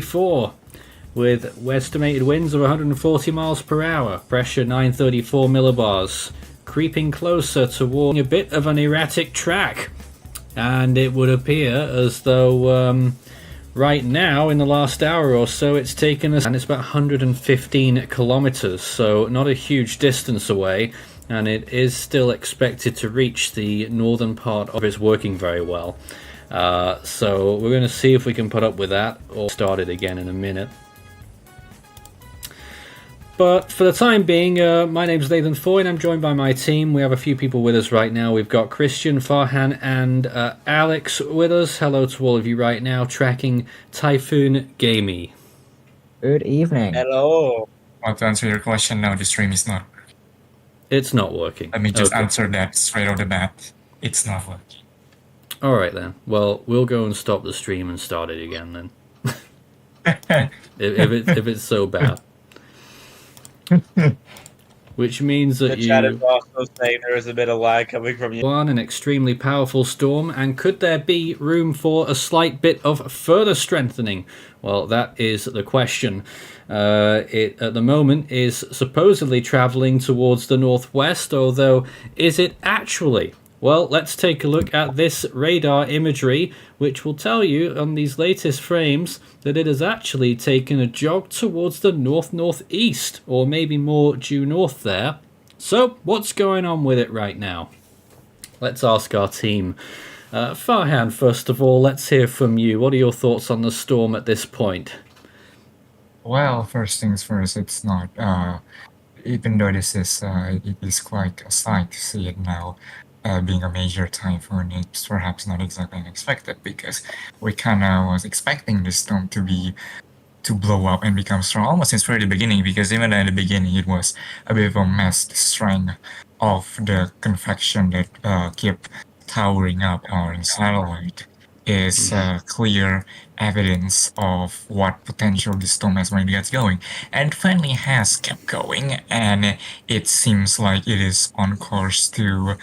934 with estimated winds of 140 miles per hour, pressure 934 millibars, creeping closer toward a bit of an erratic track. And it would appear as though right now, in the last hour or so, it's taken us, and it's about 115 kilometers, so not a huge distance away, and it is still expected to reach the northern part of it's working very well. So we're going to see if we can put up with that, or start it again in a minute. But for the time being, my name's Nathan Foy, and I'm joined by my team. We have a few people with us right now. We've got Christian, Farhan, and Alex with us. Hello to all of you right now, tracking Typhoon Gaemi. Good evening. Hello. Well, to answer your question, no, the stream is not working. It's not working. Let me just answer that straight off the bat. It's not working. All right, then. Well, we'll go and stop the stream and start it again, then. if it's so bad. Which means that the chat is also saying there is a bit of lag coming from you. An extremely powerful storm, and could there be room for a slight bit of further strengthening? Well, that is the question. It at the moment is supposedly traveling towards the northwest, although is it actually? Well, let's take a look at this radar imagery, which will tell you on these latest frames that it has actually taken a jog towards the north-northeast, or maybe more due north there. So, what's going on with it right now? Let's ask our team. Farhan, first of all, let's hear from you. What are your thoughts on the storm at this point? Well, first things first, it's not, even though this is, it is quite a sight to see it now. Being a major typhoon, it's perhaps not exactly unexpected, because we kind of was expecting this storm to blow up and become strong almost since very beginning, because even at the beginning it was a bit of a mess. The strength of the convection that kept towering up on satellite is clear evidence of what potential this storm has when it gets going, and finally has kept going, and it seems like it is on course to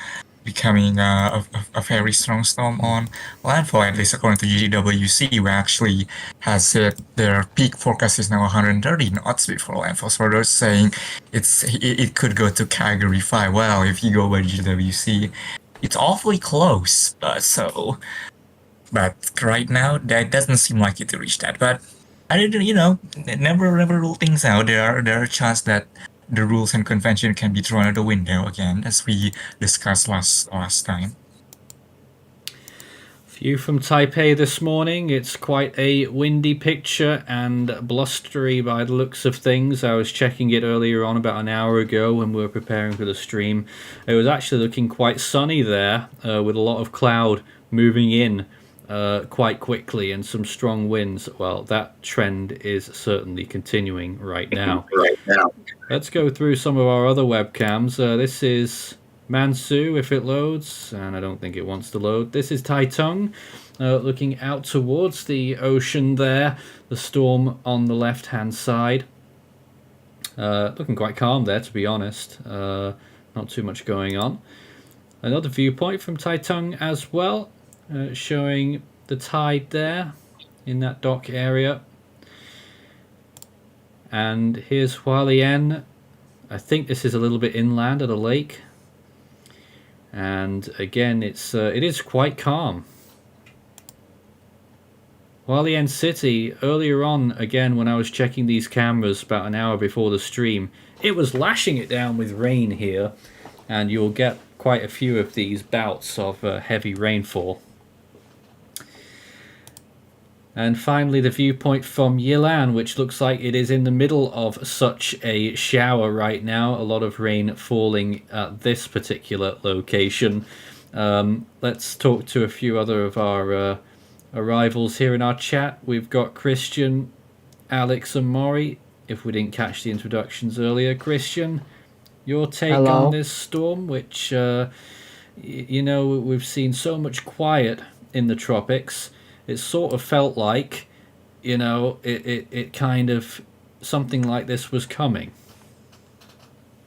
becoming a very strong storm on landfall, at least according to GWC, who actually has said their peak forecast is now 130 knots before landfall. So they're saying it could go to Category 5. Well, if you go by GWC, it's awfully close. But right now, that doesn't seem like it to reach that. But I didn't, never rule things out. There are a chance that the rules and convention can be thrown out the window again, as we discussed last time. View from Taipei this morning. It's quite a windy picture and blustery by the looks of things. I was checking it earlier on about an hour ago when we were preparing for the stream. It was actually looking quite sunny there, with a lot of cloud moving in quite quickly and some strong winds. Well, that trend is certainly continuing right now. Let's go through some of our other webcams. This is Mansu, if it loads, and I don't think it wants to load. This is Taitung, looking out towards the ocean there, the storm on the left-hand side. Looking quite calm there, to be honest. Not too much going on. Another viewpoint from Taitung as well, showing the tide there in that dock area. And here's Hualien. I think this is a little bit inland of the lake. And again, it is quite calm. Hualien City, earlier on, again, when I was checking these cameras about an hour before the stream, it was lashing it down with rain here. And you'll get quite a few of these bouts of heavy rainfall. And finally, the viewpoint from Yilan, which looks like it is in the middle of such a shower right now. A lot of rain falling at this particular location. Let's talk to a few other of our arrivals here in our chat. We've got Christian, Alex, and Maury. If we didn't catch the introductions earlier, Christian, your take on this storm, which, we've seen so much quiet in the tropics. It sort of felt like, it kind of, something like this was coming.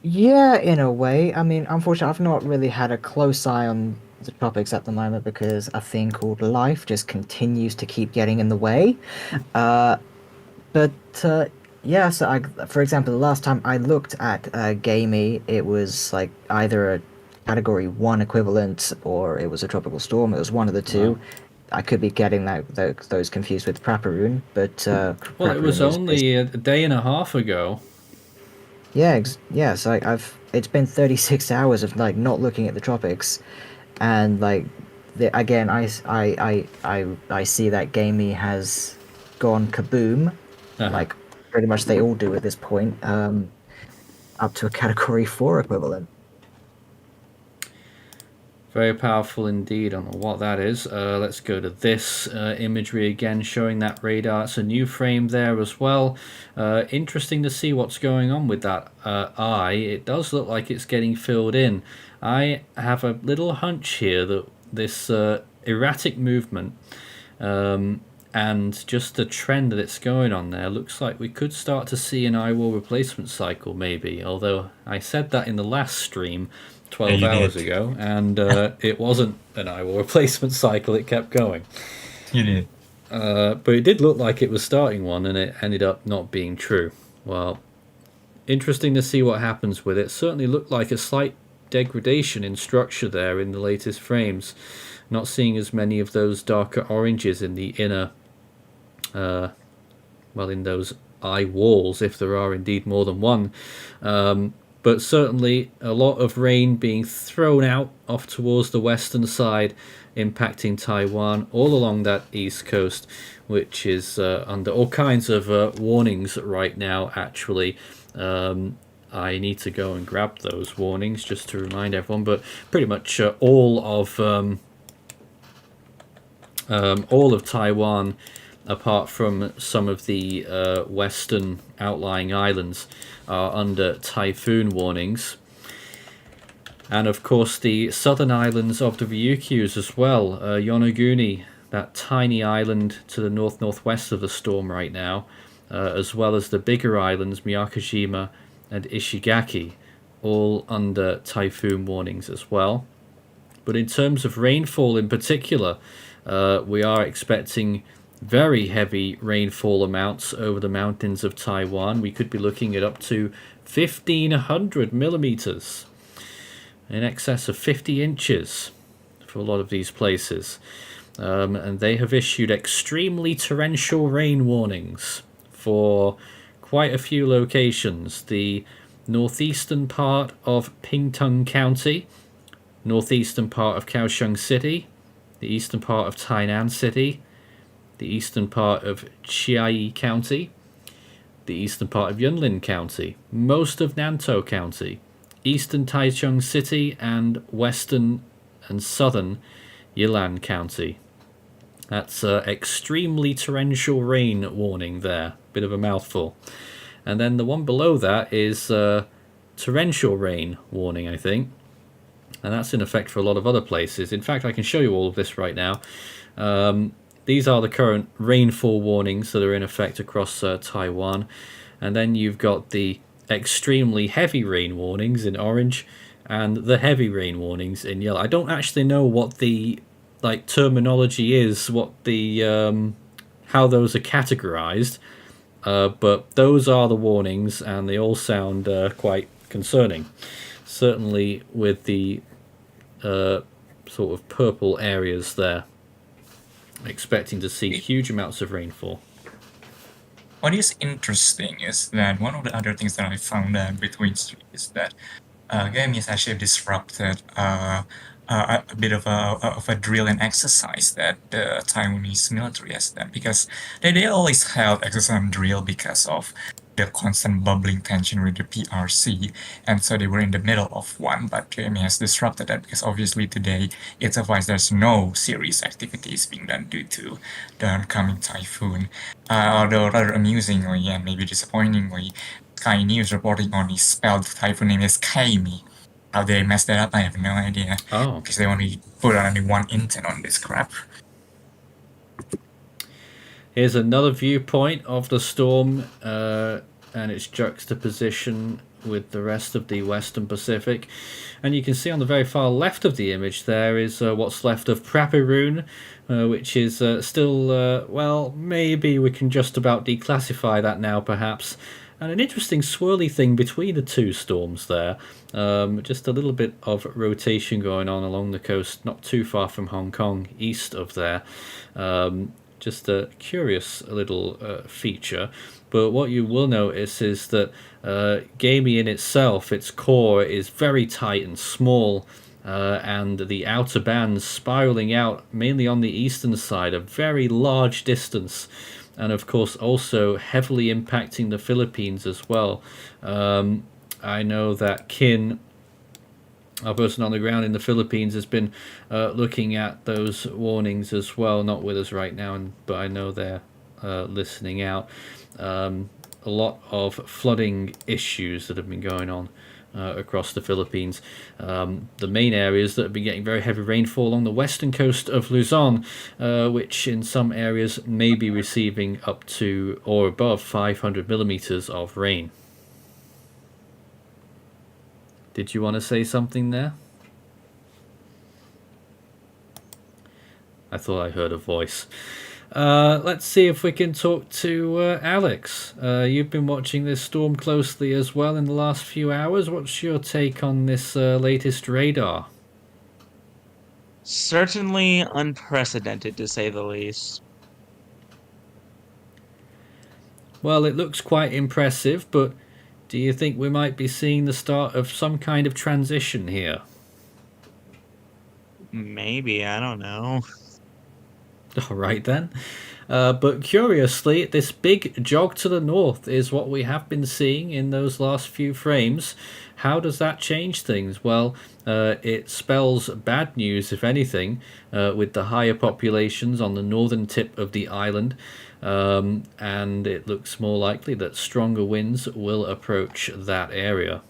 Yeah, in a way. I mean, unfortunately, I've not really had a close eye on the tropics at the moment because a thing called life just continues to keep getting in the way. But yeah, so for example, the last time I looked at Gaemi, it was like either a Category 1 equivalent or it was a tropical storm. It was one of the two. Wow. I could be getting those confused with Praparoon, but Well, it was Praparoon is only a day and a half ago. yeah, yeah. So I've it's been 36 hours of like not looking at the tropics, and like again, I see that Gamey has gone kaboom, Uh-huh. like pretty much they all do at this point, up to a Category 4 equivalent. Very powerful indeed. I don't know what that is. Let's go to this imagery again, showing that radar. It's a new frame there as well. Interesting to see what's going on with that eye. It does look like it's getting filled in. I have a little hunch here that this erratic movement and just the trend that it's going on there looks like we could start to see an eye wall replacement cycle maybe. Although I said that in the last stream 12 you hours did. ago, and it wasn't an eyewall replacement cycle, it kept going. You did. But it did look like it was starting one, and it ended up not being true. Well, interesting to see what happens with it. Certainly looked like a slight degradation in structure there in the latest frames. Not seeing as many of those darker oranges in the inner, in those eye walls, if there are indeed more than one. But certainly a lot of rain being thrown out off towards the western side, impacting Taiwan all along that east coast, which is under all kinds of warnings right now, actually. I need to go and grab those warnings just to remind everyone, but pretty much all of Taiwan, apart from some of the western outlying islands, are under typhoon warnings. And of course the southern islands of the Ryukyus as well. Yonaguni, that tiny island to the northwest of the storm right now, as well as the bigger islands Miyakojima and Ishigaki, all under typhoon warnings as well. But in terms of rainfall in particular, we are expecting very heavy rainfall amounts over the mountains of Taiwan. We could be looking at up to 1,500 millimeters, in excess of 50 inches for a lot of these places. And they have issued extremely torrential rain warnings for quite a few locations. The northeastern part of Pingtung County, northeastern part of Kaohsiung City, the eastern part of Tainan City, the eastern part of Chiayi County, the eastern part of Yunlin County, most of Nantou County, eastern Taichung City, and western and southern Yilan County. That's extremely torrential rain warning there. Bit of a mouthful. And then the one below that is torrential rain warning, I think. And that's in effect for a lot of other places. In fact, I can show you all of this right now. These are the current rainfall warnings that are in effect across Taiwan. And then you've got the extremely heavy rain warnings in orange and the heavy rain warnings in yellow. I don't actually know what the terminology is, what the how those are categorized, but those are the warnings, and they all sound quite concerning. Certainly with the sort of purple areas there, expecting to see huge amounts of rainfall. What is interesting is that one of the other things that I found between is that Gaemi has actually disrupted a bit of a drill and exercise that the Taiwanese military has done, because they always held exercise and drill because of the constant bubbling tension with the PRC, and so they were in the middle of one, but Gaemi has disrupted that because obviously today it's advised there's no serious activities being done due to the oncoming typhoon. Although rather amusingly and maybe disappointingly, Sky News reporting on the spelled typhoon name is Gaemi. How they messed that up, I have no idea. Oh. Because they only put only one intent on this crap. Here's another viewpoint of the storm and its juxtaposition with the rest of the Western Pacific. And you can see on the very far left of the image there is what's left of Praperun, which is still, well, maybe we can just about declassify that now perhaps. And an interesting swirly thing between the two storms there. Just a little bit of rotation going on along the coast, not too far from Hong Kong, east of there. Just a curious little feature. But what you will notice is that Gaemi in itself, its core, is very tight and small. And the outer bands spiraling out, mainly on the eastern side, a very large distance. And of course also heavily impacting the Philippines as well. I know that Kin, our person on the ground in the Philippines, has been looking at those warnings as well. Not with us right now, but I know they're listening out. A lot of flooding issues that have been going on across the Philippines. The main areas that have been getting very heavy rainfall along the western coast of Luzon, which in some areas may be receiving up to or above 500 millimeters of rain. Did you want to say something there? I thought I heard a voice. Let's see if we can talk to Alex. You've been watching this storm closely as well in the last few hours. What's your take on this latest radar? Certainly unprecedented, to say the least. Well, it looks quite impressive, but do you think we might be seeing the start of some kind of transition here? Maybe, I don't know. All right then. But curiously, this big jog to the north is what we have been seeing in those last few frames. How does that change things? Well, it spells bad news, if anything, with the higher populations on the northern tip of the island. And it looks more likely that stronger winds will approach that area.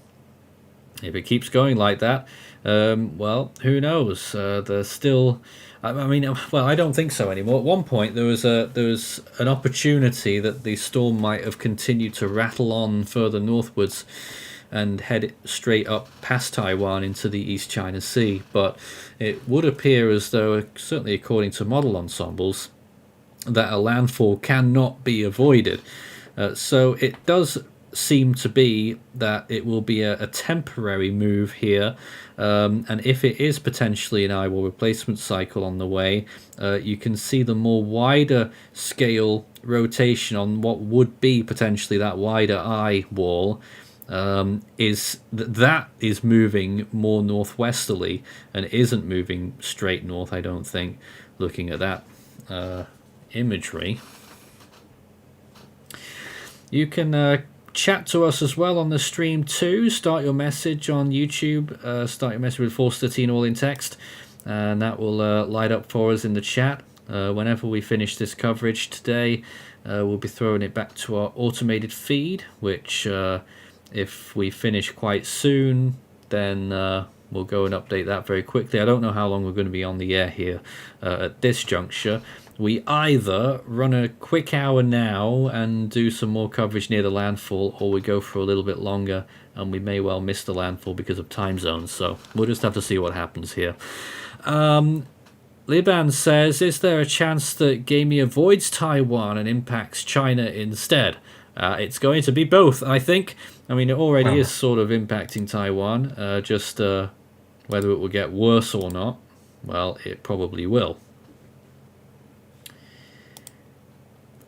If it keeps going like that, well, who knows? There's still... I mean, well, I don't think so anymore. At one point, there was an opportunity that the storm might have continued to rattle on further northwards and head straight up past Taiwan into the East China Sea. But it would appear as though, certainly according to model ensembles, that a landfall cannot be avoided. So it does seem to be that it will be a temporary move here, and if it is potentially an eye wall replacement cycle on the way, you can see the more wider scale rotation on what would be potentially that wider eye wall is moving more northwesterly and isn't moving straight north, I don't think, looking at that imagery. You can chat to us as well on the stream too. Start your message on YouTube. Start your message with 413 all in text, and that will light up for us in the chat. Whenever we finish this coverage today, we'll be throwing it back to our automated feed, which if we finish quite soon, then we'll go and update that very quickly. I don't know how long we're going to be on the air here at this juncture. We either run a quick hour now and do some more coverage near the landfall, or we go for a little bit longer and we may well miss the landfall because of time zones. So we'll just have to see what happens here. Liban says, is there a chance that Gaemi avoids Taiwan and impacts China instead? It's going to be both, I think. I mean, it already is sort of impacting Taiwan. Just whether it will get worse or not, well, it probably will.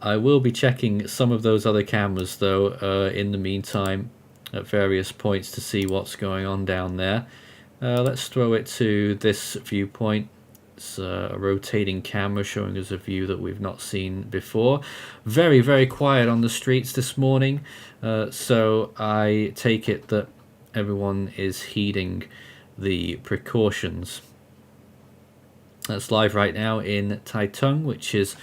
I will be checking some of those other cameras, though, in the meantime, at various points to see what's going on down there. Let's throw it to this viewpoint. It's a rotating camera showing us a view that we've not seen before. Very, very quiet on the streets this morning, so I take it that everyone is heeding the precautions. That's live right now in Taitung, which is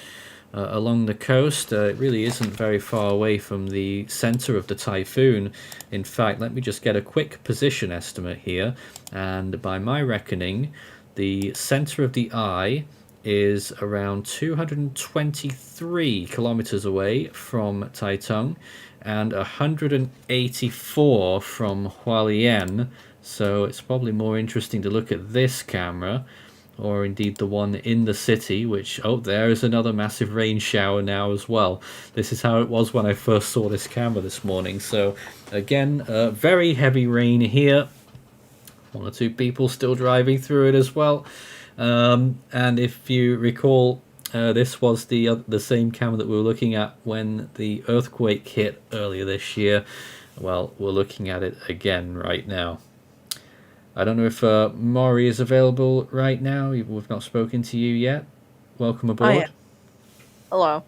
along the coast. It really isn't very far away from the center of the typhoon. In fact, let me just get a quick position estimate here, and by my reckoning, the center of the eye is around 223 kilometers away from Taitung and 184 from Hualien. So it's probably more interesting to look at this camera, or indeed the one in the city, which, oh, there is another massive rain shower now as well. This is how it was when I first saw this camera this morning. So again, very heavy rain here. One or two people still driving through it as well. And if you recall, this was the same camera that we were looking at when the earthquake hit earlier this year. Well, we're looking at it again right now. I don't know if Maury is available right now. We've not spoken to you yet. Welcome aboard. Hi. Hello.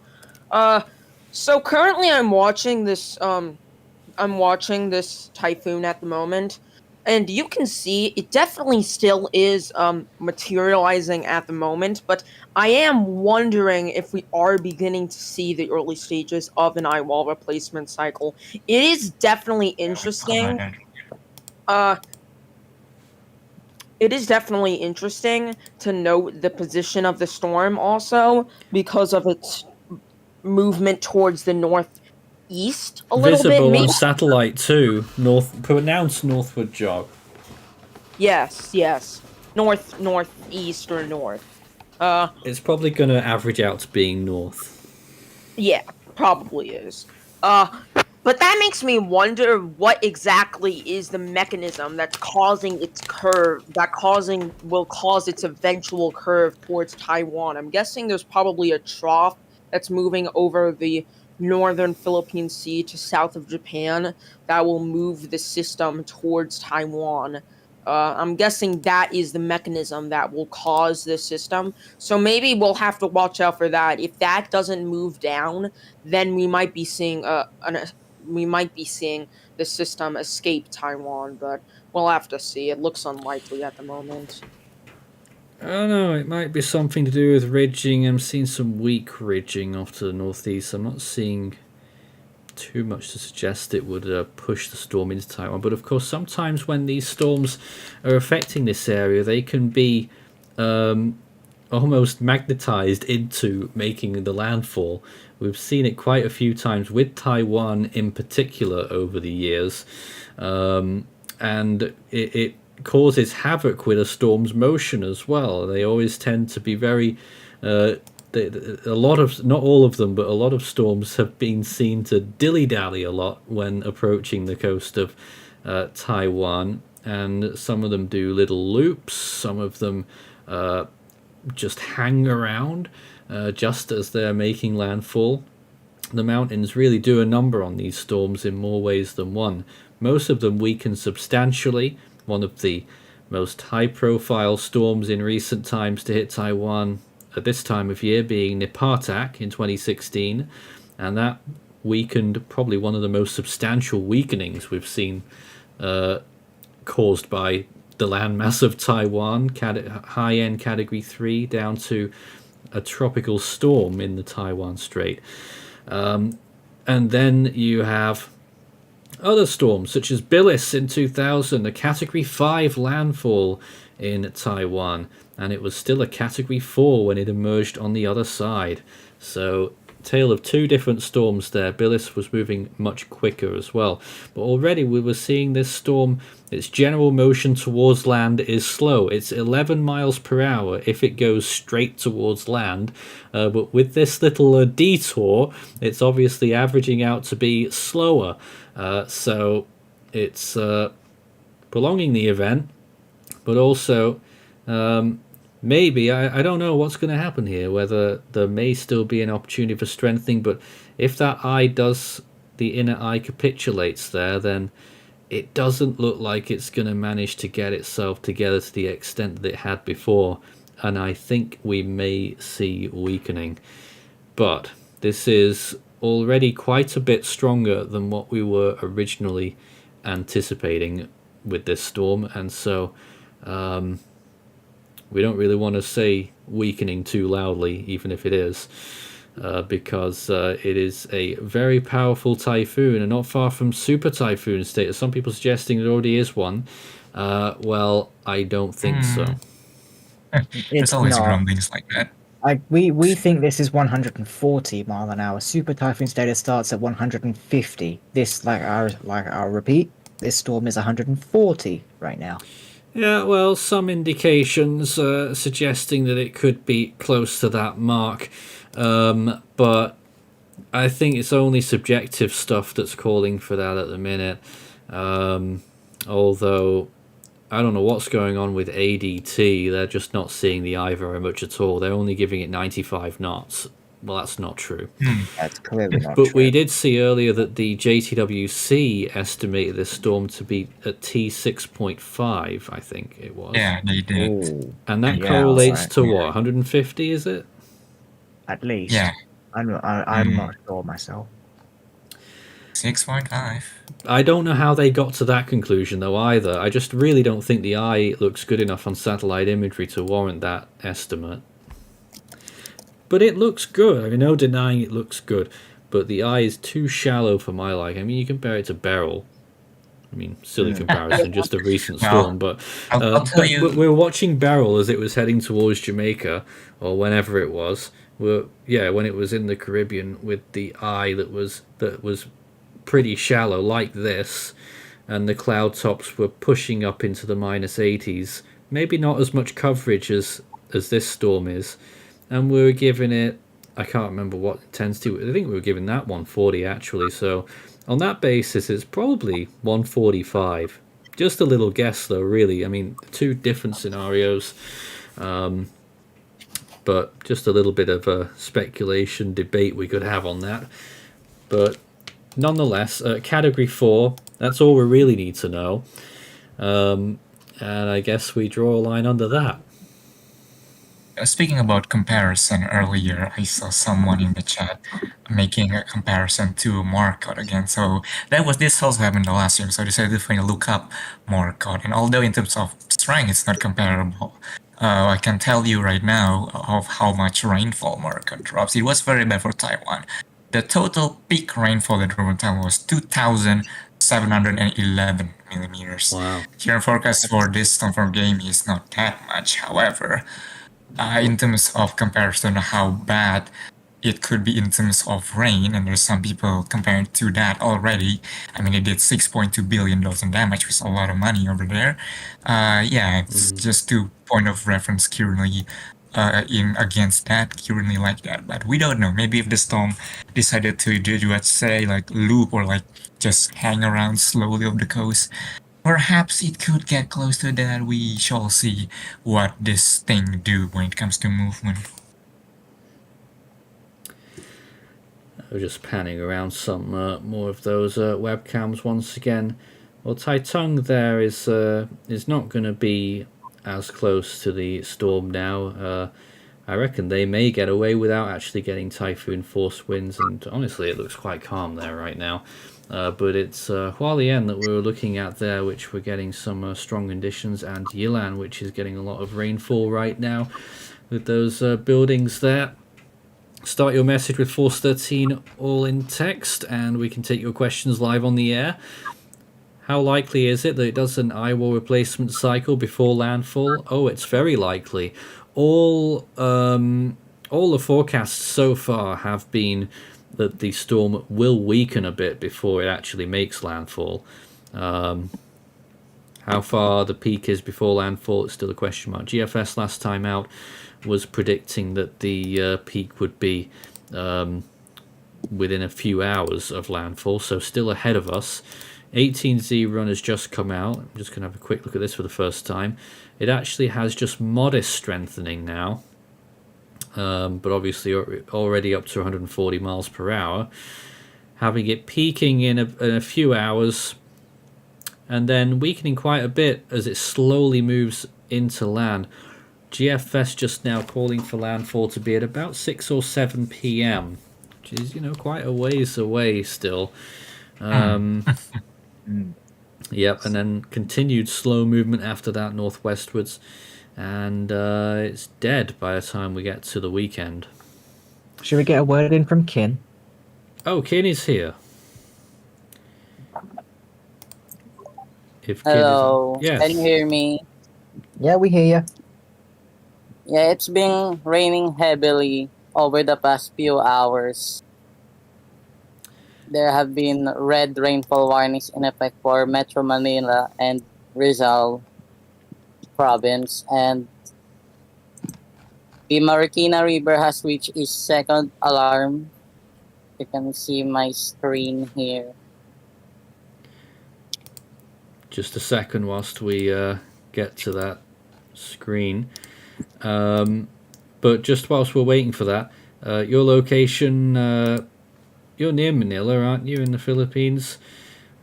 So currently I'm watching this typhoon at the moment, and you can see it definitely still is materializing at the moment, but I am wondering if we are beginning to see the early stages of an eye wall replacement cycle. It is definitely interesting. It is definitely interesting to note the position of the storm also because of its movement towards the northeast a little bit. Visible on satellite too. Pronounced northward jog. Yes. Northeast or north. It's probably going to average out to being north. Yeah, probably is. But that makes me wonder what exactly is the mechanism that's causing its curve, will cause its eventual curve towards Taiwan. I'm guessing there's probably a trough that's moving over the northern Philippine Sea to south of Japan that will move the system towards Taiwan. I'm guessing that is the mechanism that will cause this system. So maybe we'll have to watch out for that. If that doesn't move down, then we might be seeing the system escape Taiwan, but we'll have to see. It looks unlikely at the moment. I don't know, it might be something to do with ridging. I'm seeing some weak ridging off to the northeast. I'm not seeing too much to suggest it would push the storm into Taiwan. But of course, sometimes when these storms are affecting this area, they can be almost magnetized into making the landfall. We've seen it quite a few times with Taiwan in particular over the years, and it causes havoc with a storm's motion as well. They always tend to be very a lot of, not all of them, but a lot of storms have been seen to dilly-dally a lot when approaching the coast of Taiwan, and some of them do little loops, some of them just hang around just as they're making landfall. The mountains really do a number on these storms in more ways than one. Most of them weaken substantially. One of the most high-profile storms in recent times to hit Taiwan at this time of year being Nipatak in 2016, and that weakened, probably one of the most substantial weakenings we've seen caused by the landmass of Taiwan, high-end Category 3, down to a tropical storm in the Taiwan Strait. And then you have other storms, such as Bilis in 2000, a Category 5 landfall in Taiwan, and it was still a Category 4 when it emerged on the other side. So, tale of two different storms there. Bilis was moving much quicker as well. But already we were seeing this storm, its general motion towards land is slow. It's 11 miles per hour if it goes straight towards land. But with this little detour, it's obviously averaging out to be slower. So it's prolonging the event, but also maybe, I don't know what's going to happen here, whether there may still be an opportunity for strengthening, but if that eye does, the inner eye capitulates there, then it doesn't look like it's going to manage to get itself together to the extent that it had before, and I think we may see weakening. But this is already quite a bit stronger than what we were originally anticipating with this storm, and so we don't really want to say weakening too loudly, even if it is, because it is a very powerful typhoon and not far from super typhoon status. Some people suggesting it already is one. Well, I don't think so. There's always rumblings like that. We think this is 140 mile an hour. Super typhoon status starts at 150. This I'll repeat. This storm is 140 right now. Yeah, well, some indications suggesting that it could be close to that mark, but I think it's only subjective stuff that's calling for that at the minute. Although I don't know what's going on with ADT. They're just not seeing the eye very much at all. They're only giving it 95 knots. Well, that's not true. That's clearly not But true. we did see earlier that the JTWC estimated this storm to be at T6.5, I think it was. Yeah, they did. Ooh, And that Yeah, correlates alright, to yeah. what, 150, is it? at least. Yeah, I'm not sure myself. 6.5. I don't know how they got to that conclusion, though, either. I just really don't think the eye looks good enough on satellite imagery to warrant that estimate. But it looks good. I mean, no denying it looks good. But the eye is too shallow for my liking. I mean, you compare it to Beryl. I mean, silly comparison, just a recent Well, storm. But I'll tell you. we're watching Beryl as it was heading towards Jamaica, or whenever it was. When it was in the Caribbean with the eye that was pretty shallow, like this, and the cloud tops were pushing up into the -80s. Maybe not as much coverage as this storm is, and we were giving it, I can't remember what intensity. I think we were giving that 140 actually. So on that basis, it's probably 145. Just a little guess, though. Really, I mean, two different scenarios, but just a little bit of a speculation debate we could have on that. But nonetheless, Category 4. That's all we really need to know, and I guess we draw a line under that. Speaking about comparison earlier, I saw someone in the chat making a comparison to Marcotte again. So this also happened the last year. So I decided to finally look up Marcotte. And although in terms of strength, it's not comparable, I can tell you right now of how much rainfall Marcotte drops. It was very bad for Taiwan. The total peak rainfall that dropped in Taiwan was 2,711 millimeters. Wow. Here forecast for this storm from Gaemi is not that much, however. In terms of comparison, how bad it could be in terms of rain, and there's some people comparing to that already. I mean, it did $6.2 billion in damage, which is a lot of money over there. It's just to point of reference currently in against that, currently like that. But we don't know. Maybe if the storm decided to do, let's say, like loop or like just hang around slowly off the coast, perhaps it could get close to that. We shall see what this thing do when it comes to movement. We're just panning around some more of those webcams once again. Well, Taitung there is not going to be as close to the storm now. I reckon they may get away without actually getting typhoon force winds, and honestly, it looks quite calm there right now. But it's Hualien that we were looking at there, which we're getting some strong conditions, and Yilan, which is getting a lot of rainfall right now with those buildings there. Start your message with Force 13 all in text, and we can take your questions live on the air. How likely is it that it does an eyewall replacement cycle before landfall? Oh, it's very likely. All the forecasts so far have been that the storm will weaken a bit before it actually makes landfall. How far the peak is before landfall, it's still a question mark. GFS last time out was predicting that the peak would be within a few hours of landfall, so still ahead of us. 18Z run has just come out. I'm just going to have a quick look at this for the first time. It actually has just modest strengthening now. But obviously already up to 140 miles per hour, having it peaking in a few hours and then weakening quite a bit as it slowly moves into land. GFS just now calling for landfall to be at about 6 or 7 p.m, which is, quite a ways away still. Yep, and then continued slow movement after that northwestwards. And it's dead by the time we get to the weekend. Should we get a word in from Kin? Oh, Kin is here. Hello, yes. can you hear me? Yeah, we hear you. Yeah, it's been raining heavily over the past few hours. There have been red rainfall warnings in effect for Metro Manila and Rizal province, and the Marikina River has reached its second alarm. You can see my screen here. Just a second whilst we get to that screen. But just whilst we're waiting for that, your location, you're near Manila, aren't you, in the Philippines?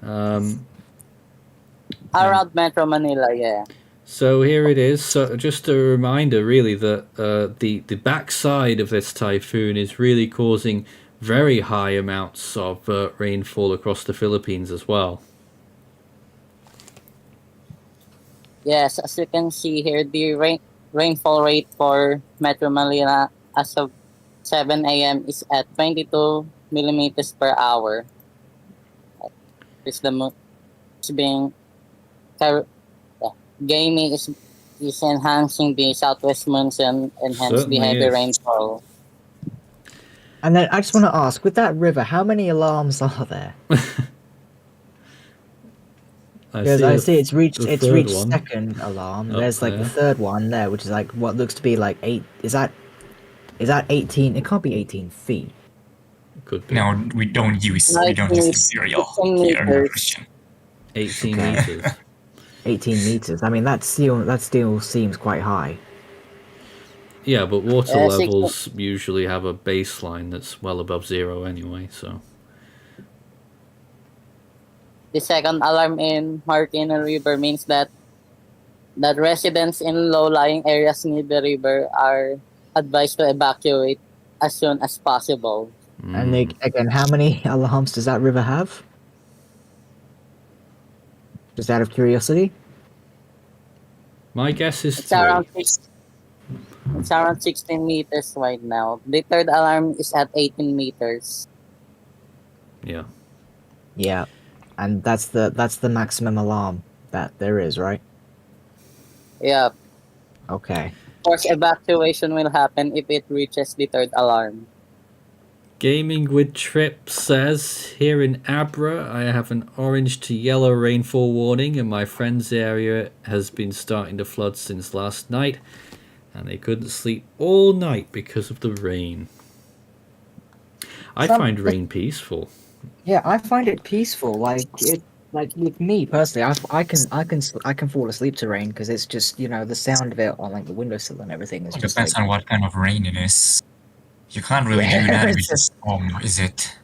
Around Metro Manila, yeah. So here it is. So just a reminder, really, that the backside of this typhoon is really causing very high amounts of rainfall across the Philippines as well. Yes, as you can see here, the rainfall rate for Metro Manila as of 7 a.m. is at 22 millimeters per hour. It's being Gaemi is enhancing the southwest monsoon and hence the Certainly heavy is. rainfall. And then I just want to ask, with that river, how many alarms are there? Because I see it's reached one second alarm. up There's like the there. third one there, which is like what looks to be like 8. Is that 18? It can't be 18 feet. Could be No, we don't use Like imperial 15 here, no, meters. Christian. 18 Okay. meters. 18 meters. I mean, that still seems quite high. Yeah, but water Yes, it levels usually have a baseline that's well above zero anyway, so. The second alarm in Marikina River means that residents in low-lying areas near the river are advised to evacuate as soon as possible. And again, how many alarms does that river have? Just out of curiosity. My guess is It's 3. around 16 meters right now. The third alarm is at 18 meters. Yeah. Yeah, and that's the maximum alarm that there is, right? Yeah. Okay. Forced evacuation will happen if it reaches the third alarm. Gaming with Trip says, here in Abra, I have an orange to yellow rainfall warning, and my friend's area has been starting to flood since last night, and they couldn't sleep all night because of the rain. I find rain peaceful. Yeah, I find it peaceful. Like with me personally, I can fall asleep to rain because it's just the sound of it on like the windowsill and everything is It just depends like on what kind of rain it is. You can't really Yeah, do that it's with a just- storm, is it?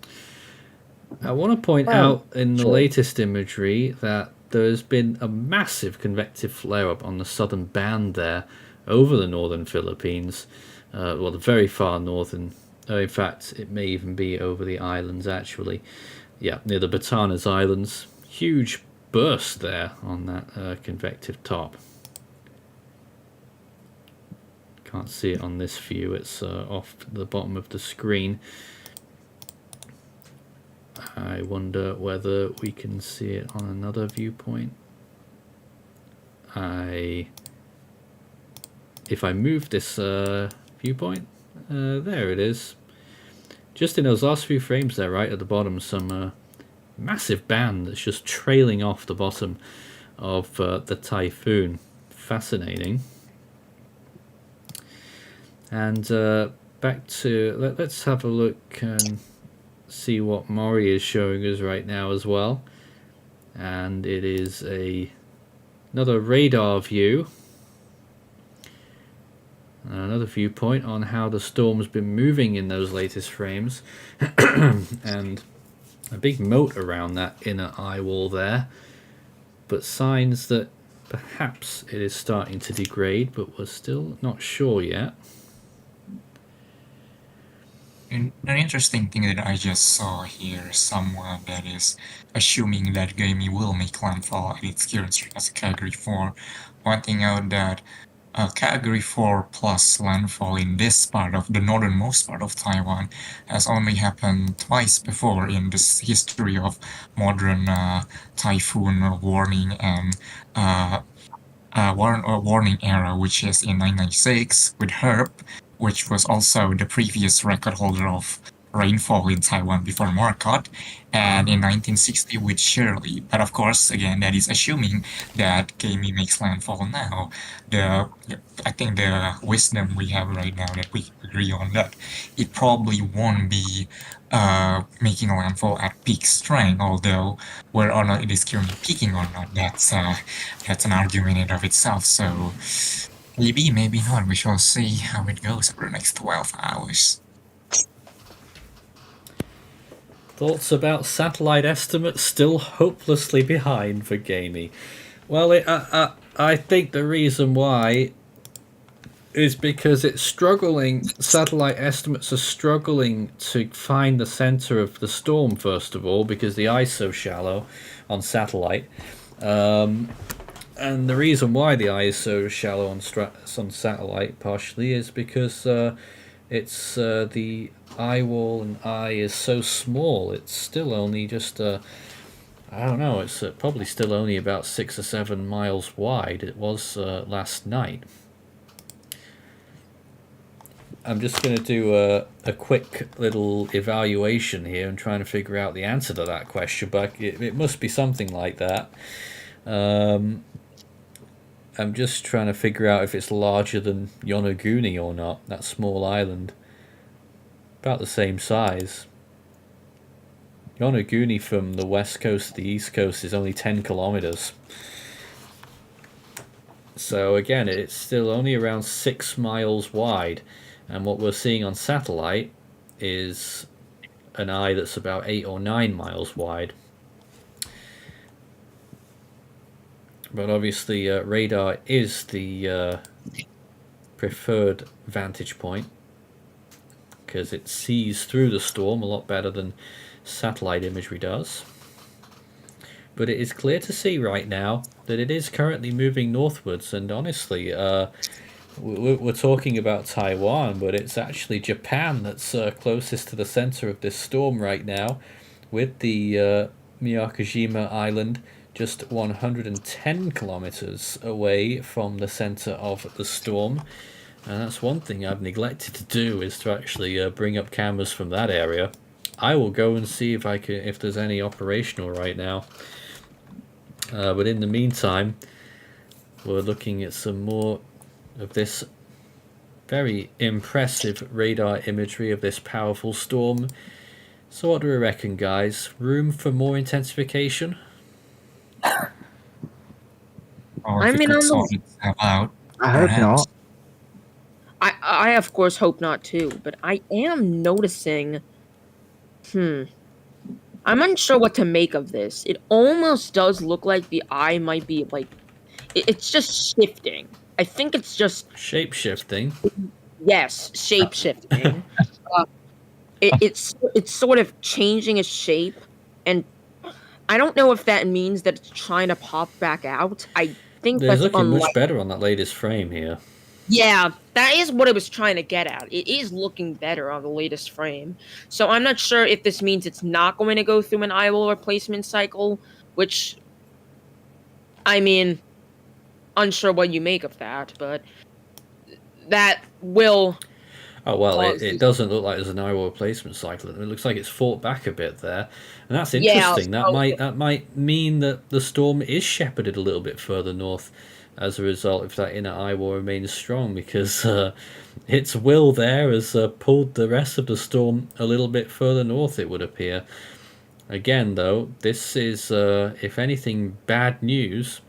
I want to point Well, out in the sure. latest imagery that there's been a massive convective flare-up on the southern band there over the northern Philippines. Well, the very far northern. In fact, it may even be over the islands, actually. Yeah, near the Batanes Islands. Huge burst there on that convective top. Can't see it on this view, it's off the bottom of the screen. I wonder whether we can see it on another viewpoint. If I move this viewpoint, there it is. Just in those last few frames there, right at the bottom, some massive band that's just trailing off the bottom of the typhoon. Fascinating. And back to let's have a look and see what Maury is showing us right now as well. And it is another radar view, another viewpoint on how the storm's been moving in those latest frames, and a big moat around that inner eye wall there, but signs that perhaps it is starting to degrade, but we're still not sure yet. And an interesting thing that I just saw here, someone that is assuming that Gaemi will make landfall at its current strength as a Category 4, pointing out that Category 4 plus landfall in this part of the northernmost part of Taiwan has only happened twice before in the history of modern typhoon warning and warning era, which is in 1996 with Herb, which was also the previous record holder of rainfall in Taiwan before Marcotte, and in 1960 with Shirley. But of course, again, that is assuming that Gaemi makes landfall now. I think the wisdom we have right now that we agree on that it probably won't be making a landfall at peak strength, although whether or not it is currently peaking or not, that's an argument in of itself. So maybe, maybe not. We shall see how it goes over the next 12 hours. Thoughts about satellite estimates still hopelessly behind for Gaemi? Well, I think the reason why is because it's struggling. Satellite estimates are struggling to find the center of the storm, first of all, because the ice is so shallow on satellite. And the reason why the eye is so shallow on satellite partially is because it's the eye wall and eye is so small. It's still only just I don't know. It's probably still only about 6 or 7 miles wide. It was last night. I'm just going to do a quick little evaluation here and trying to figure out the answer to that question, but it must be something like that. I'm just trying to figure out if it's larger than Yonaguni or not, that small island. About the same size. Yonaguni from the west coast to the east coast is only 10 kilometers. So again, it's still only around 6 miles wide. And what we're seeing on satellite is an eye that's about 8 or 9 miles wide. But obviously radar is the preferred vantage point because it sees through the storm a lot better than satellite imagery does. But it is clear to see right now that it is currently moving northwards, and honestly we're talking about Taiwan, but it's actually Japan that's closest to the center of this storm right now, with the Miyakojima Island just 110 kilometers away from the center of the storm. And that's one thing I've neglected to do, is to actually bring up cameras from that area. I will go and see if there's any operational right now. But in the meantime, we're looking at some more of this very impressive radar imagery of this powerful storm. So what do we reckon, guys? Room for more intensification? Or I if mean, it on could the- sort itself out, I hope perhaps. not. I of course hope not too, but I am noticing. I'm unsure what to make of this. It almost does look like the eye might be like, it's just shifting. I think it's just, Shape-shifting. yes, shape shifting. It's sort of changing its shape, and I don't know if that means that it's trying to pop back out. I think It's that's looking unlikely. much better on that latest frame here. Yeah, that is what I was trying to get at. It is looking better on the latest frame. So I'm not sure if this means it's not going to go through an eyewall replacement cycle, which, I mean, unsure what you make of that, but that will... Oh, well, cause it these- doesn't look like there's an eyewall replacement cycle. It looks like it's fought back a bit there. And that's Yeah, interesting. so- That might mean that the storm is shepherded a little bit further north as a result if that inner eye wall remains strong, because its will there has pulled the rest of the storm a little bit further north, it would appear. Again, though, this is, if anything, bad news,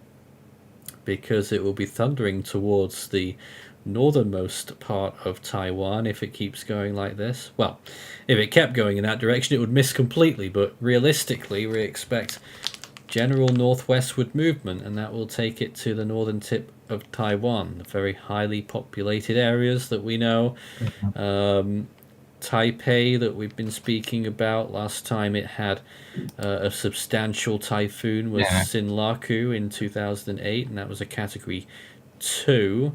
because it will be thundering towards the northernmost part of Taiwan if it keeps going like this. Well, if it kept going in that direction, it would miss completely, but realistically, we expect general northwestward movement, and that will take it to the northern tip of Taiwan, the very highly populated areas that we know. Taipei, that we've been speaking about last time it had a substantial typhoon, was Yeah. Sinlaku in 2008, and that was a category 2.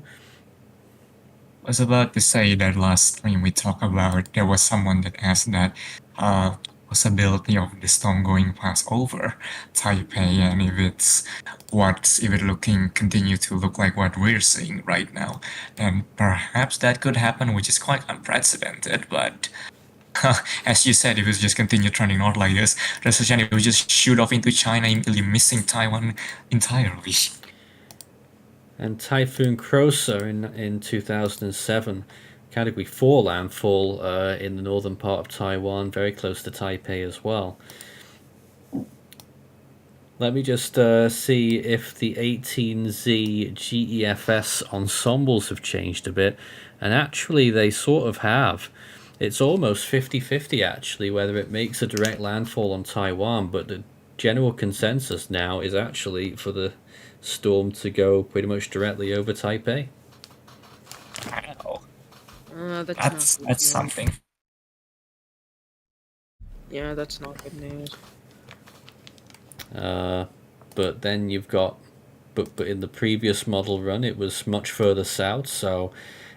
I was about to say that last stream we talked about, there was someone that asked that possibility of the storm going past over Taipei, and if it continue to look like what we're seeing right now, and perhaps that could happen, which is quite unprecedented. But as you said, if it just continue trending north like this, there's a chance it would just shoot off into China, immediately missing Taiwan entirely. And Typhoon in 2007, Category 4 landfall in the northern part of Taiwan, very close to Taipei as well. Let me just see if the 18Z GEFS ensembles have changed a bit. And actually, they sort of have. It's almost 50-50 actually, whether it makes a direct landfall on Taiwan, but the general consensus now is actually for the storm to go pretty much directly over Taipei. Wow. That's Something. Yeah, that's not good news. But then you've got, but in the previous model run, it was much further south. So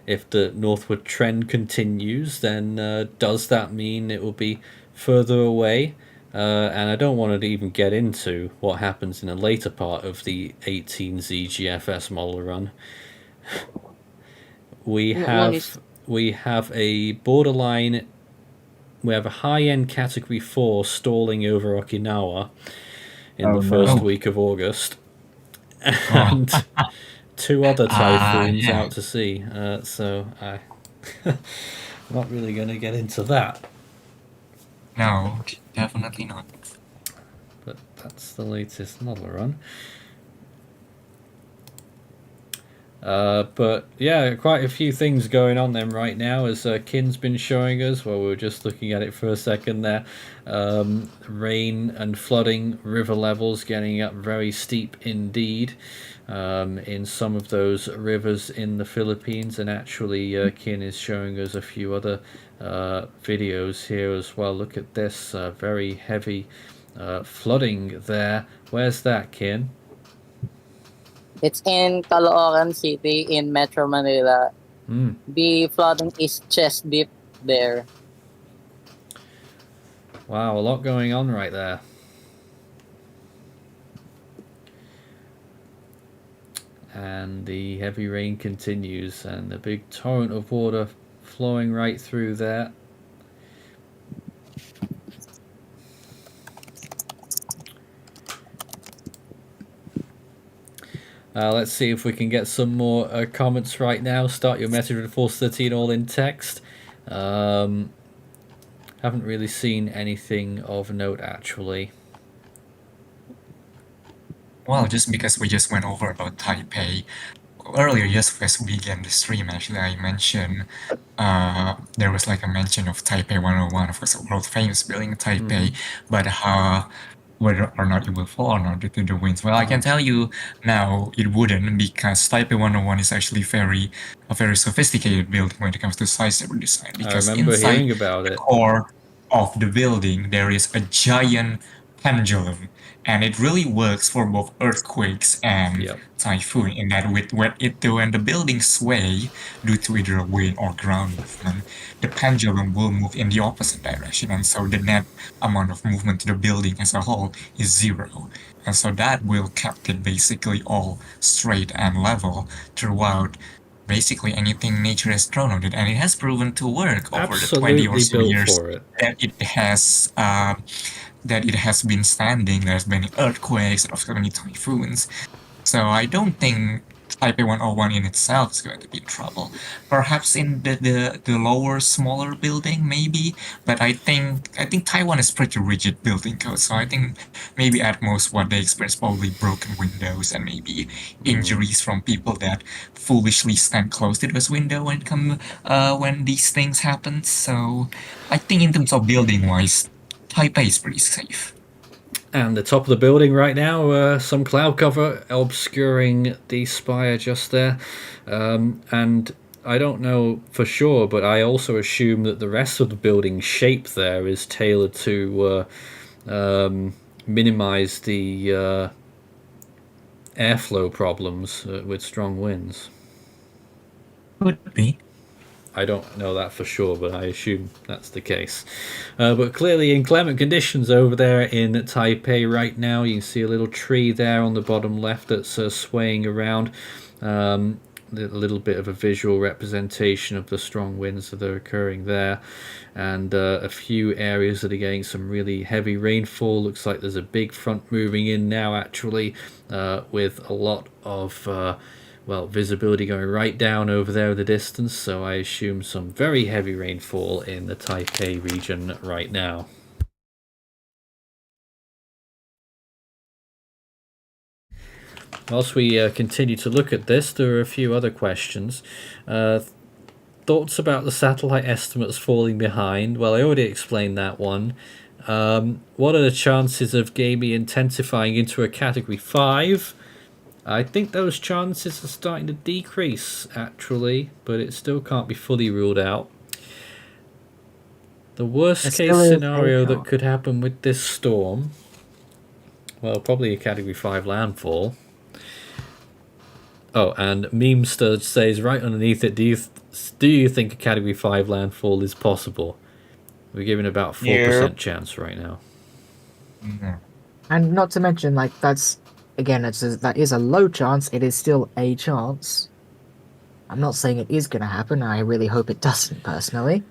if the northward trend continues, then does that mean it will be further away? And I don't want to even get into what happens in a later part of the 18Z GFS model run. We have a borderline. We have a high-end Category 4 stalling over Okinawa in the first week of August, and two other typhoons out to sea. So I'm not really going to get into that. No, definitely not. But that's the latest model run. But yeah, quite a few things going on then right now, as Kin's been showing us while we were just looking at it for a second there. Rain and flooding, river levels getting up very steep indeed in some of those rivers in the Philippines, and actually Kin is showing us a few other videos here as well. Look at this, very heavy flooding there. Where's that, Kin? It's in Caloocan City in Metro Manila. The flooding is chest deep there. Wow, a lot going on right there. And the heavy rain continues, and the big torrent of water flowing right through there. Let's see if we can get some more comments right now. Start your message with Force 13 all in text. Haven't really seen anything of note actually. Well, just because we just went over about Taipei earlier, just as we began the stream, actually, I mentioned there was like a mention of Taipei 101, of course, a world famous building in Taipei, but whether or not it will fall or not due to the winds. Well, I can tell you now it wouldn't, because Taipei 101 is actually a very sophisticated building when it comes to side-stable design. Because I remember inside hearing about the it. core of the building, there is a giant pendulum, and it really works for both earthquakes and typhoon, in that when the building sway due to either wind or ground movement, the pendulum will move in the opposite direction, and so the net amount of movement to the building as a whole is zero. And so that will keep it basically all straight and level throughout basically anything nature has thrown on it, and it has proven to work over the 20 or so years that it has been standing. There's been earthquakes, there's many typhoons. So I don't think Taipei 101 in itself is going to be in trouble. Perhaps in the lower, smaller building, maybe. But I think Taiwan is pretty rigid building code. So I think maybe at most what they experience probably broken windows and maybe injuries from people that foolishly stand close to those windows when these things happen. So I think in terms of building wise, Taipei is pretty safe. And the top of the building right now, some cloud cover obscuring the spire just there. And I don't know for sure, but I also assume that the rest of the building shape there is tailored to minimize the airflow problems with strong winds. Could be. I don't know that for sure, but I assume that's the case. But clearly inclement conditions over there in Taipei right now. You can see a little tree there on the bottom left that's swaying around. A little bit of a visual representation of the strong winds that are occurring there, and a few areas that are getting some really heavy rainfall. Looks like there's a big front moving in now, actually, with a lot of visibility going right down over there in the distance, so I assume some very heavy rainfall in the Taipei region right now. Whilst we continue to look at this, there are a few other questions. Thoughts about the satellite estimates falling behind? Well, I already explained that one. What are the chances of Gaemi intensifying into a Category 5? I think those chances are starting to decrease, actually, but it still can't be fully ruled out. The worst case scenario that could happen with this storm, well, probably a Category 5 landfall. Oh, and Memester says right underneath it, do you think a Category 5 landfall is possible? We're giving about 4% chance right now. Yeah. And not to mention, like, that's, again, that is a low chance. It is still a chance. I'm not saying it is going to happen. I really hope it doesn't, personally.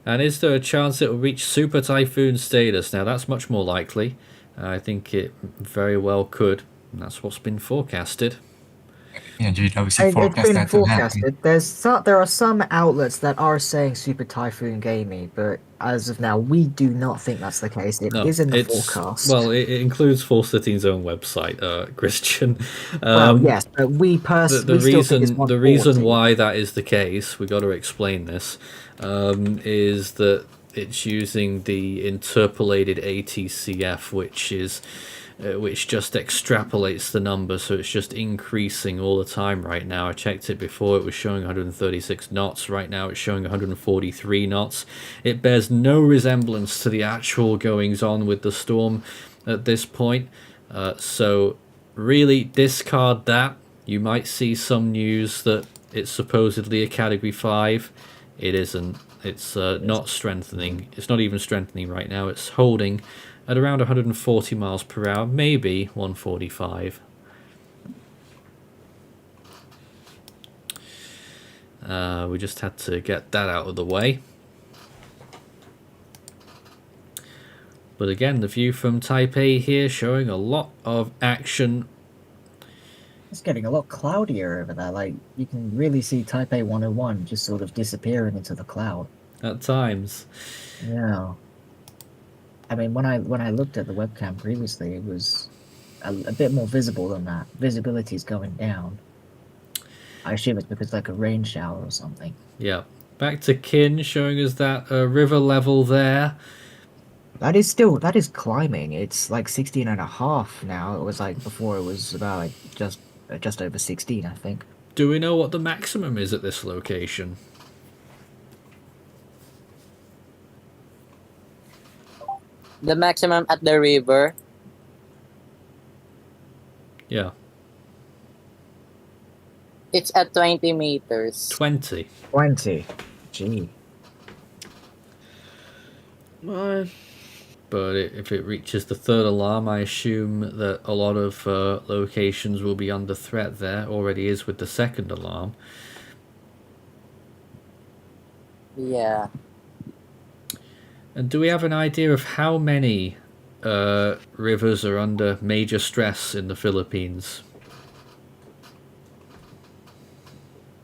And is there a chance it will reach super typhoon status? Now, that's much more likely. I think it very well could. And that's what's been forecasted. Yeah, GWC It's forecast been that to happen. forecasted. There are some outlets that are saying Super Typhoon Gaemi, but as of now, we do not think that's the case. It is in the forecast. Well, it includes Force 13's own website, Christian. Well, yes, but we personally the reason why that is the case, we got to explain this, is that it's using the interpolated ATCF, which just extrapolates the number, so it's just increasing all the time right now. I checked it before, it was showing 136 knots. Right now it's showing 143 knots. It bears no resemblance to the actual goings on with the storm at this point. So really discard that. You might see some news that it's supposedly a Category 5. It isn't. It's not strengthening. It's not even strengthening right now. It's holding at around 140 miles per hour, maybe 145. We just had to get that out of the way. But again, the view from Taipei here showing a lot of action. It's getting a lot cloudier over there. Like, you can really see Taipei 101 just sort of disappearing into the cloud. At times. Yeah. I mean, when I looked at the webcam previously, it was a bit more visible than that. Visibility's going down. I assume it's because like a rain shower or something. Yeah. Back to Kin, showing us that river level there. That is climbing. It's like 16.5 now. It was like before it was about like just over 16, I think. Do we know what the maximum is at this location? The maximum at the river. Yeah. It's at 20 meters. 20. 20. Gee. What? But if it reaches the third alarm, I assume that a lot of locations will be under threat there. Already is with the second alarm. Yeah. And do we have an idea of how many rivers are under major stress in the Philippines?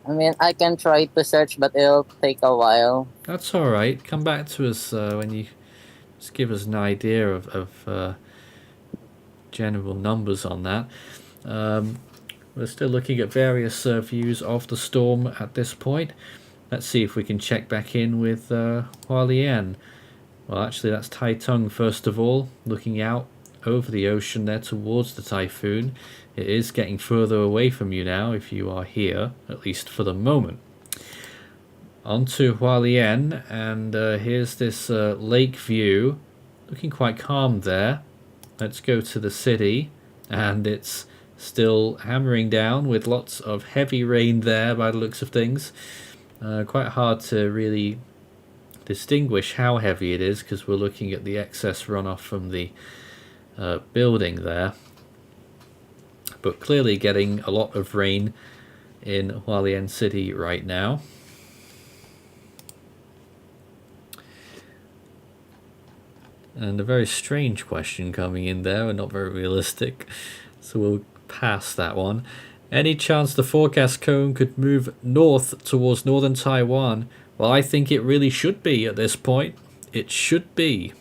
I mean, I can try to search, but it'll take a while. That's all right. Come back to us when you just give us an idea of general numbers on that. We're still looking at various views of the storm at this point. Let's see if we can check back in with Hualien. Well, actually, that's Taitung first of all, looking out over the ocean there towards the typhoon. It is getting further away from you now if you are here, at least for the moment. On to Hualien, and here's this lake view, looking quite calm there. Let's go to the city, and it's still hammering down with lots of heavy rain there by the looks of things. Quite hard to really distinguish how heavy it is because we're looking at the excess runoff from the building there. But clearly getting a lot of rain in Hualien City right now. And a very strange question coming in there and not very realistic. So we'll pass that one. Any chance the forecast cone could move north towards northern Taiwan? Well, I think it really should be at this point. It should be.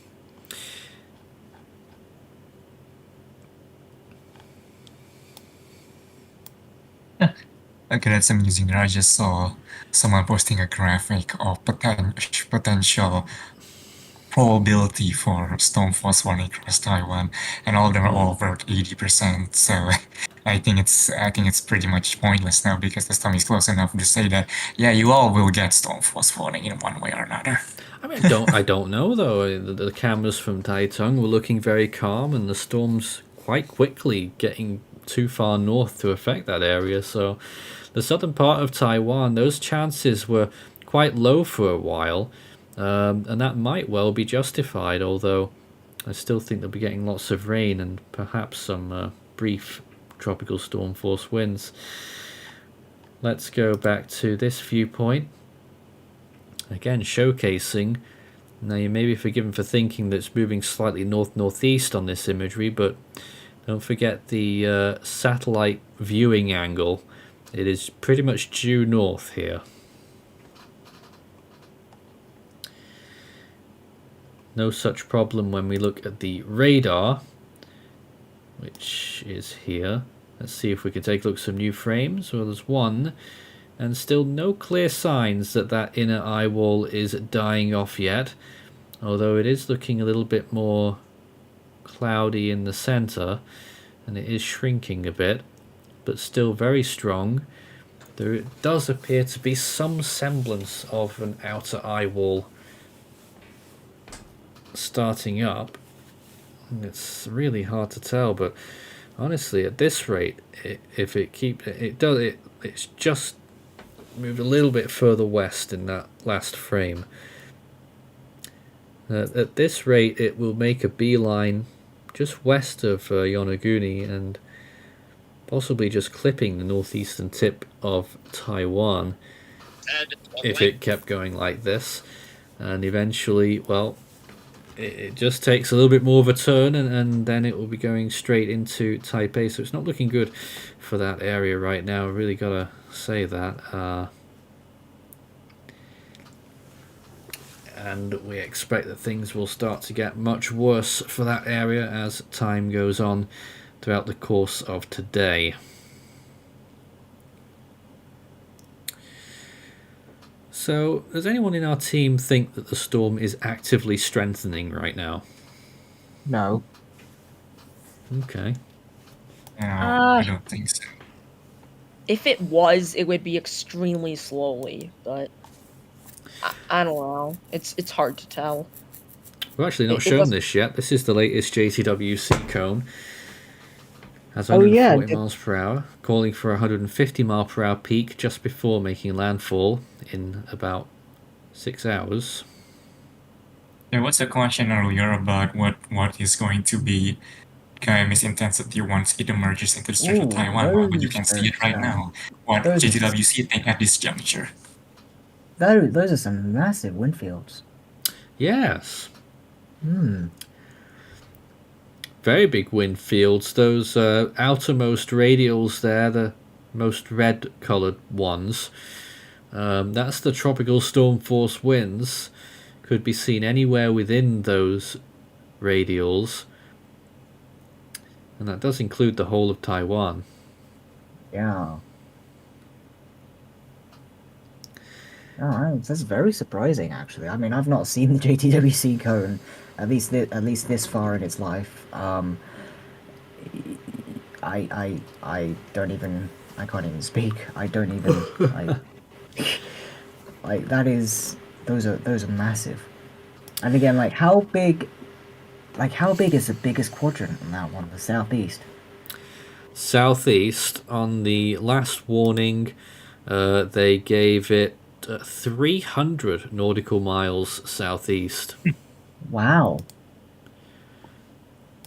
Okay, that's amusing. I just saw someone posting a graphic of potential probability for storm force warning across Taiwan, and all of them are over 80%. So I think it's pretty much pointless now because the storm is close enough to say that you all will get storm force warning in one way or another. I mean, I don't know though. The cameras from Taitung were looking very calm, and the storm's quite quickly getting too far north to affect that area. So the southern part of Taiwan, those chances were quite low for a while. And that might well be justified, although I still think they'll be getting lots of rain and perhaps some brief tropical storm force winds. Let's go back to this viewpoint. Again, showcasing. Now you may be forgiven for thinking that it's moving slightly north-northeast on this imagery, but don't forget the satellite viewing angle. It is pretty much due north here. No such problem when we look at the radar, which is here. Let's see if we can take a look at some new frames. Well, there's one, and still no clear signs that that inner eye wall is dying off yet, although it is looking a little bit more cloudy in the center, and it is shrinking a bit, but still very strong. There does appear to be some semblance of an outer eye wall starting up. It's really hard to tell, but honestly at this rate, if it keeps it's just moved a little bit further west in that last frame. At this rate it will make a beeline just west of Yonaguni and possibly just clipping the northeastern tip of Taiwan if it kept going like this, and eventually, well, it just takes a little bit more of a turn and then it will be going straight into Taipei. So it's not looking good for that area right now. Really gotta say that. And we expect that things will start to get much worse for that area as time goes on throughout the course of today. So, does anyone in our team think that the storm is actively strengthening right now? No. Okay. No, I don't think so. If it was, it would be extremely slowly, but I don't know. It's hard to tell. We've actually not It shown doesn't- this yet. This is the latest JTWC cone. Has Oh, yeah, 140 miles per hour, calling for a 150 mile per hour peak just before making landfall in about 6 hours. There was a question earlier about what is going to be Gaemi's intensity once it emerges into the Strait of Ooh, Taiwan. Well, you those can see it right are, now. What those- JTWC think at this juncture. Those are some massive wind fields. Yes. Hmm. Very big wind fields. Those outermost radials there, the most red coloured ones, that's the tropical storm force winds. Could be seen anywhere within those radials, and that does include the whole of Taiwan. Yeah. Oh, that's very surprising, actually. I mean, I've not seen the JTWC cone, at least this far in its life. I don't even. I can't even speak. I don't even. Like that is. Those are massive. And again, like how big is the biggest quadrant on that one? The southeast. Southeast, on the last warning, they gave it 300 nautical miles southeast. Wow.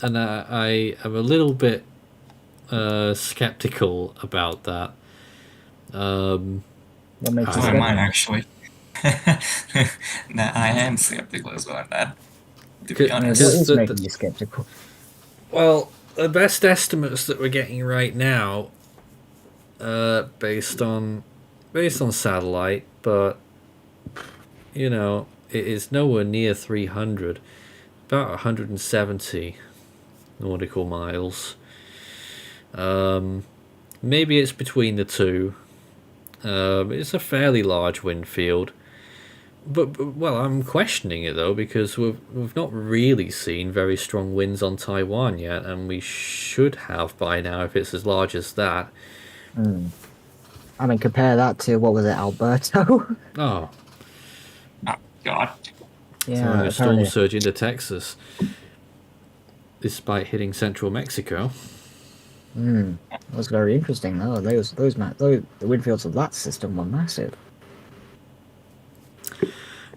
And I am a little bit skeptical about that. What makes I you So am I, skeptical? actually. Nah, I am skeptical as well on that, to be What What honest. is the- making you skeptical? Well, the best estimates that we're getting right now, based on satellite, but you know, it is nowhere near 300. About 170 nautical miles. Maybe it's between the two. It's a fairly large wind field. But well, I'm questioning it though, because we've not really seen very strong winds on Taiwan yet, and we should have by now if it's as large as that. I mean, compare that to, what was it, Alberto? Oh, Oh, God. throwing a storm apparently. surge into Texas, despite hitting central Mexico. That was very interesting though. The wind fields of that system were massive.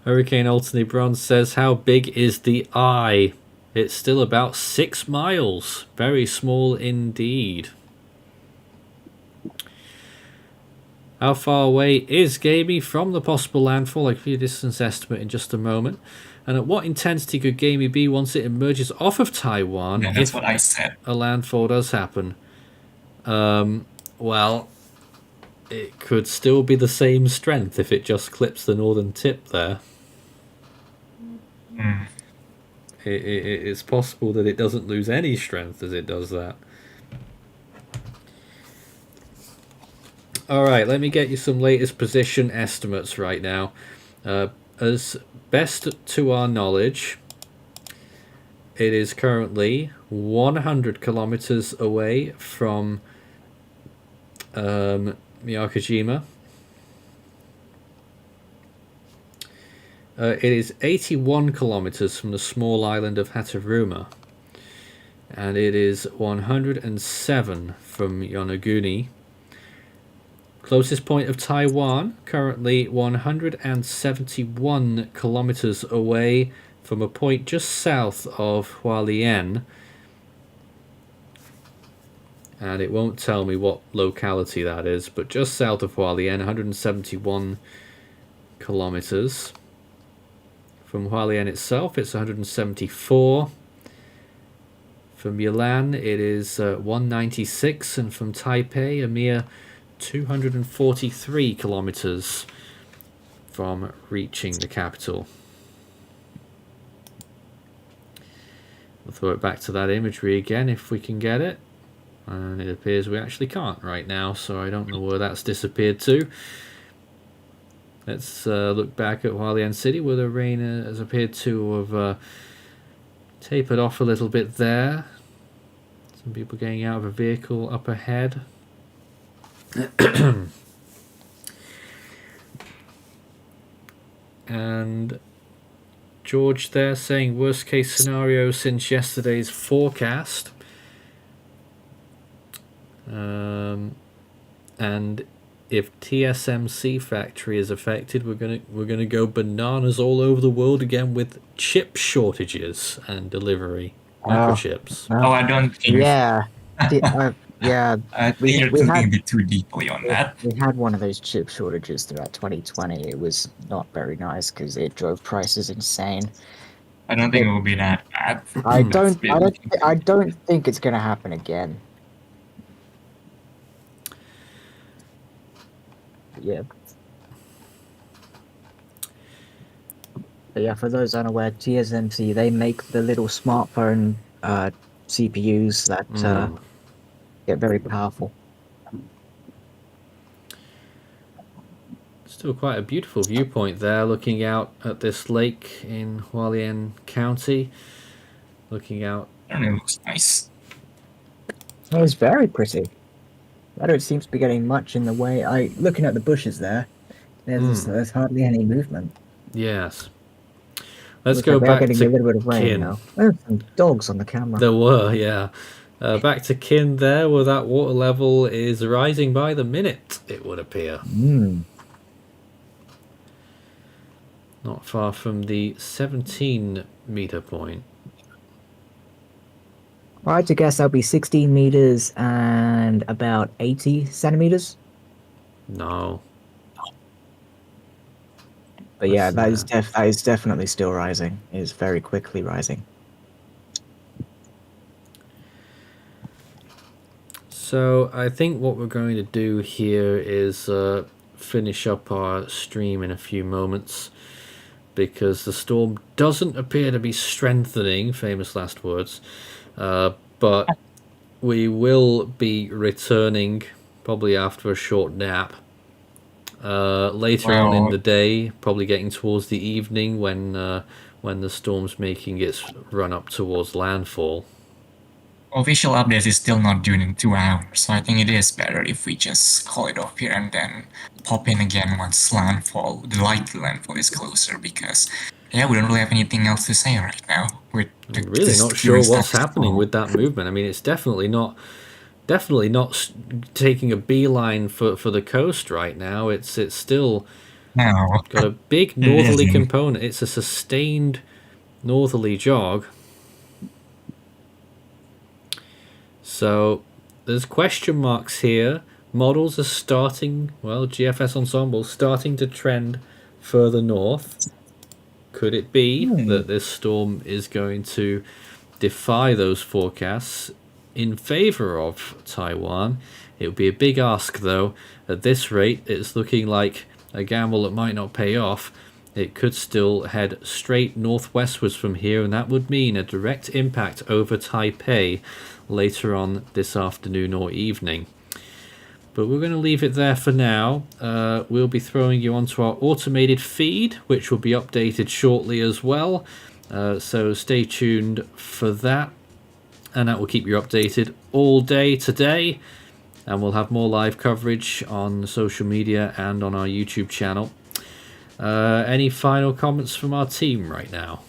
Hurricane Altony Bronze says, "How big is the eye?" It's still about 6 miles. Very small indeed. How far away is Gaemi from the possible landfall? I'll give you a distance estimate in just a moment. And at what intensity could Gaemi be once it emerges off of Taiwan Yeah, that's if what I said. a landfall does happen? Well, it could still be the same strength if it just clips the northern tip there. It's possible that it doesn't lose any strength as it does that. Alright, let me get you some latest position estimates right now. As best to our knowledge, it is currently 100 kilometers away from Miyakojima. It is 81 kilometers from the small island of Hataruma, and it is 107 from Yonaguni. Closest point of Taiwan, currently 171 kilometers away from a point just south of Hualien. And it won't tell me what locality that is, but just south of Hualien, 171 kilometers. From Hualien itself, it's 174. From Yilan, it is 196, and from Taipei, a mere 243 kilometers from reaching the capital. We'll throw it back to that imagery again if we can get it. And it appears we actually can't right now, so I don't know where that's disappeared to. Let's look back at Hualien City, where the rain has appeared to have tapered off a little bit there. Some people getting out of a vehicle up ahead. And George there saying worst case scenario since yesterday's forecast. And if TSMC factory is affected, we're gonna go bananas all over the world again with chip shortages and delivery microchips. Oh, I don't think. Yeah. Yeah. I think we you're thinking had- a bit too deeply on that. We had one of those chip shortages throughout 2020. It was not very nice because it drove prices insane. I don't think it will be that bad. I That's really- don't think it's gonna happen again. Yeah. But yeah, for those unaware, TSMC, they make the little smartphone CPUs that get very powerful. Still quite a beautiful viewpoint there, looking out at this lake in Hualien County. Looking out. I don't know, it looks nice. Oh, it's very pretty. I don't seem to be getting much in the way. Looking at the bushes there, there's hardly any movement. Yes. Let's Looks go like we are back getting a to little bit of rain Kin. now. There's some dogs on the camera. There were, yeah. Back to Kin there, where that water level is rising by the minute, it would appear. not far from the 17-meter point. Well, I'd to guess that'll be 16 meters and about 80 centimeters. No. But yeah, Less than that is definitely still rising. It is very quickly rising. So I think what we're going to do here is finish up our stream in a few moments, because the storm doesn't appear to be strengthening, famous last words, but we will be returning probably after a short nap later on in the day, probably getting towards the evening when the storm's making its run up towards landfall. Official update is still not due in 2 hours, so I think it is better if we just call it off here and then pop in again once landfall, the likely landfall, is closer, because yeah, we don't really have anything else to say right now. We're really not sure what's happening with that movement. I mean, it's definitely not taking a beeline for the coast right now. It's still got a big northerly component. It's a sustained northerly jog. So there's question marks here. Models are starting, well, GFS Ensemble starting to trend further north. Could it be that this storm is going to defy those forecasts in favor of Taiwan? It would be a big ask, though. At this rate, it's looking like a gamble that might not pay off. It could still head straight northwestwards from here, and that would mean a direct impact over Taipei later on this afternoon or evening. But we're going to leave it there for now. We'll be throwing you onto our automated feed, which will be updated shortly as well. So stay tuned for that. And that will keep you updated all day today. And we'll have more live coverage on social media and on our YouTube channel. Any final comments from our team right now?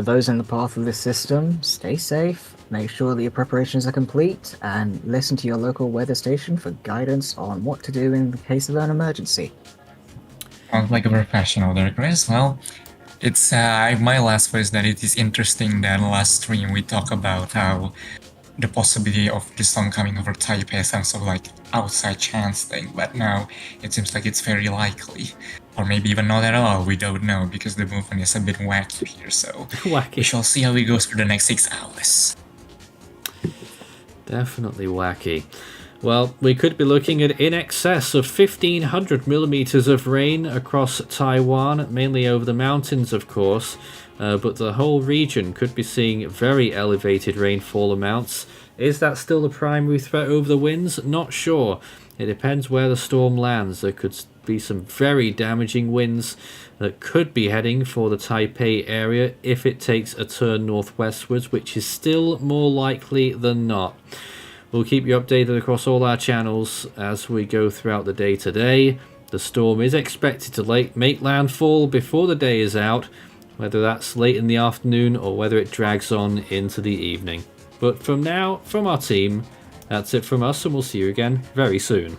Those in the path of this system, stay safe, make sure that your preparations are complete, and listen to your local weather station for guidance on what to do in the case of an emergency. Sounds like a professional there, Chris. Well, it's my last word is that it is interesting that last stream we talked about how the possibility of the storm coming over Taipei sounds sort of like outside chance thing, but now it seems like it's very likely. Or maybe even not at all, we don't know, because the movement is a bit wacky here, so Wacky. we shall see how it goes for the next 6 hours. Definitely wacky. Well, we could be looking at in excess of 1,500 millimeters of rain across Taiwan, mainly over the mountains, of course, but the whole region could be seeing very elevated rainfall amounts. Is that still the primary threat over the winds? Not sure. It depends where the storm lands. There could be some very damaging winds that could be heading for the Taipei area if it takes a turn northwestwards, which is still more likely than not. We'll keep you updated across all our channels as we go throughout the day today. The storm is expected to make landfall before the day is out, whether that's late in the afternoon or whether it drags on into the evening. But from now, from our team, that's it from us, and we'll see you again very soon.